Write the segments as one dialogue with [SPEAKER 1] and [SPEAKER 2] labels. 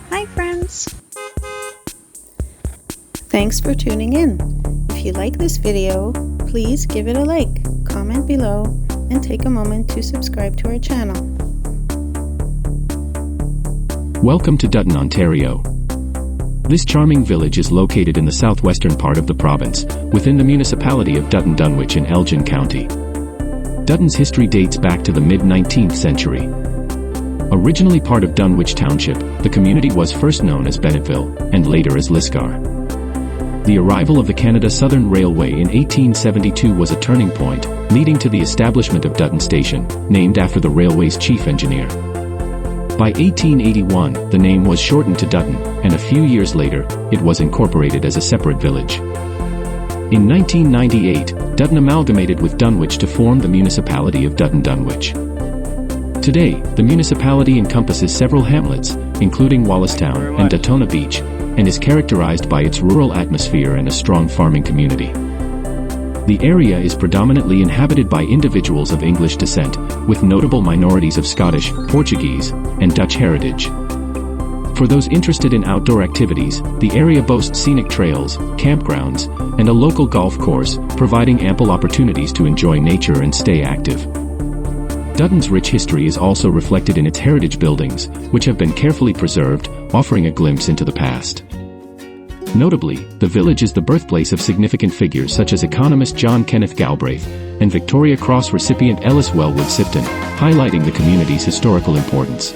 [SPEAKER 1] Hi friends! Thanks for tuning in. If you like this video, please give it a like, comment below, and take a moment to subscribe to our channel.
[SPEAKER 2] Welcome to Dutton, Ontario. This charming village is located in the southwestern part of the province, within the Municipality of Dutton, Dunwich in Elgin County. Dutton's history dates back to the mid-19th century. Originally part of Dunwich Township, the community was first known as Bennetville, and later as Liscar. The arrival of the Canada Southern Railway in 1872 was a turning point, leading to the establishment of Dutton Station, named after the railway's chief engineer. By 1881, the name was shortened to Dutton, and a few years later, it was incorporated as a separate village. In 1998, Dutton amalgamated with Dunwich to form the Municipality of Dutton Dunwich. Today, the municipality encompasses several hamlets, including Wallacestown and Daytona Beach, and is characterized by its rural atmosphere and a strong farming community. The area is predominantly inhabited by individuals of English descent, with notable minorities of Scottish, Portuguese, and Dutch heritage. For those interested in outdoor activities, the area boasts scenic trails, campgrounds, and a local golf course, providing ample opportunities to enjoy nature and stay active. Dutton's rich history is also reflected in its heritage buildings, which have been carefully preserved, offering a glimpse into the past. Notably, the village is the birthplace of significant figures such as economist John Kenneth Galbraith and Victoria Cross recipient Ellis Wellwood Sifton, highlighting the community's historical importance.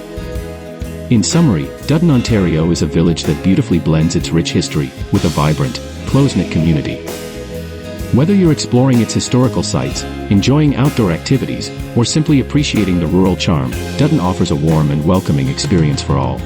[SPEAKER 2] In summary, Dutton, Ontario is a village that beautifully blends its rich history with a vibrant, close-knit community. Whether you're exploring its historical sites, enjoying outdoor activities, or simply appreciating the rural charm, Dutton offers a warm and welcoming experience for all.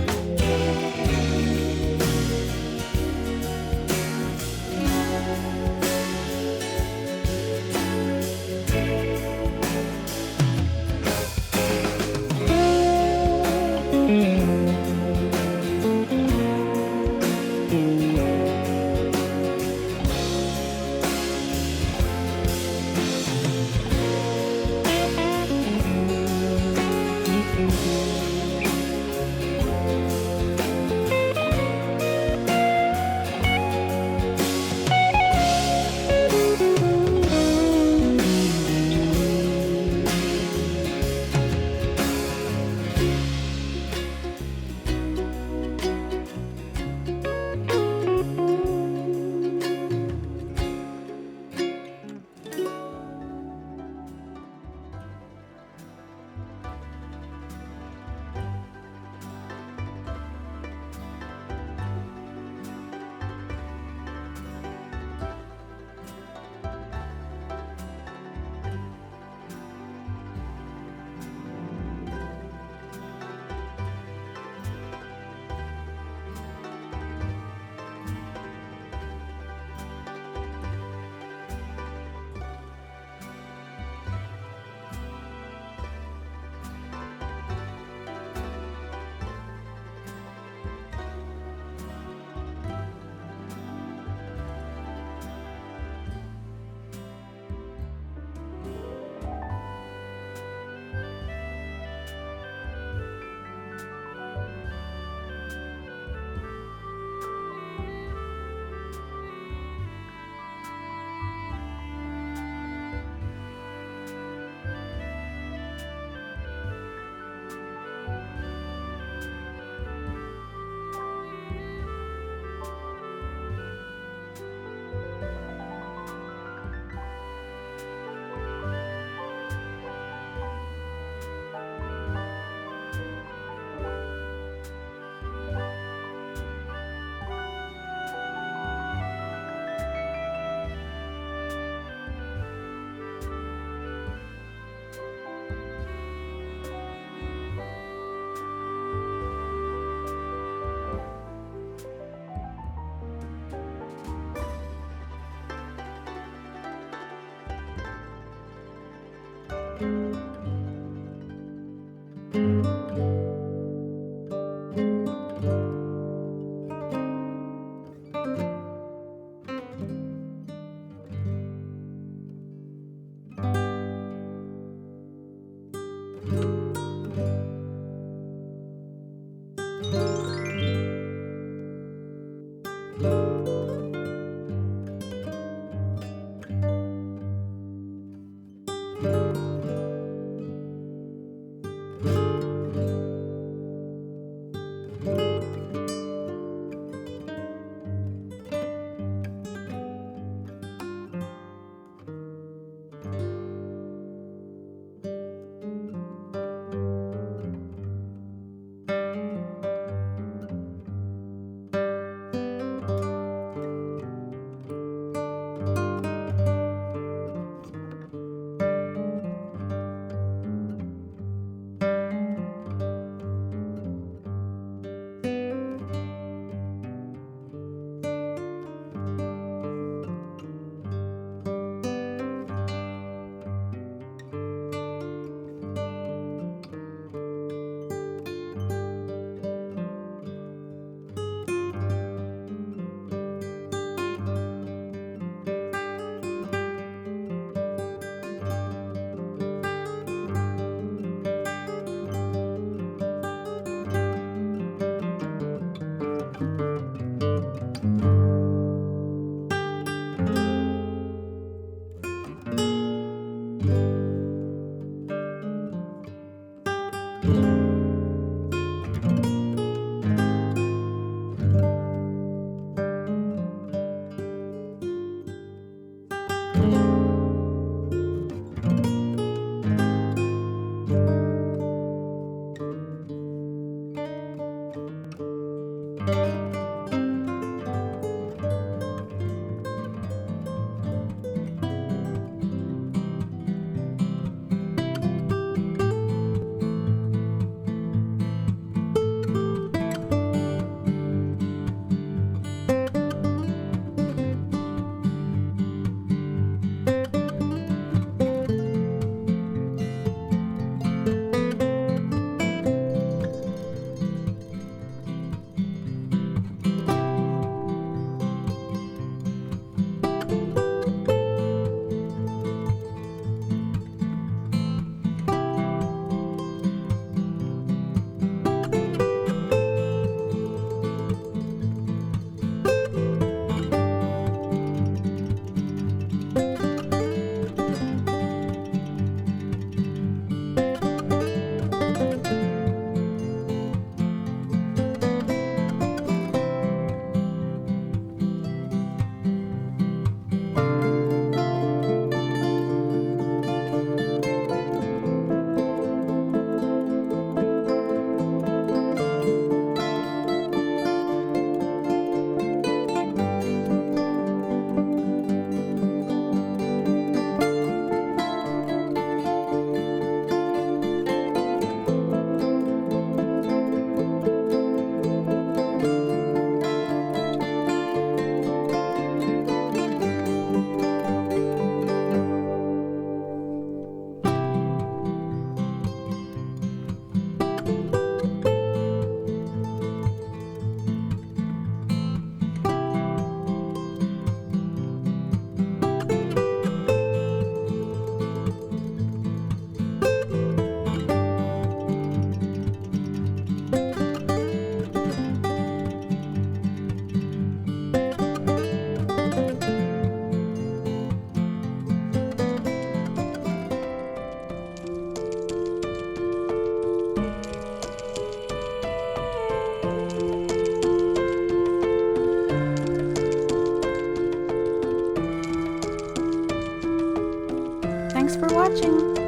[SPEAKER 1] Thanks for watching!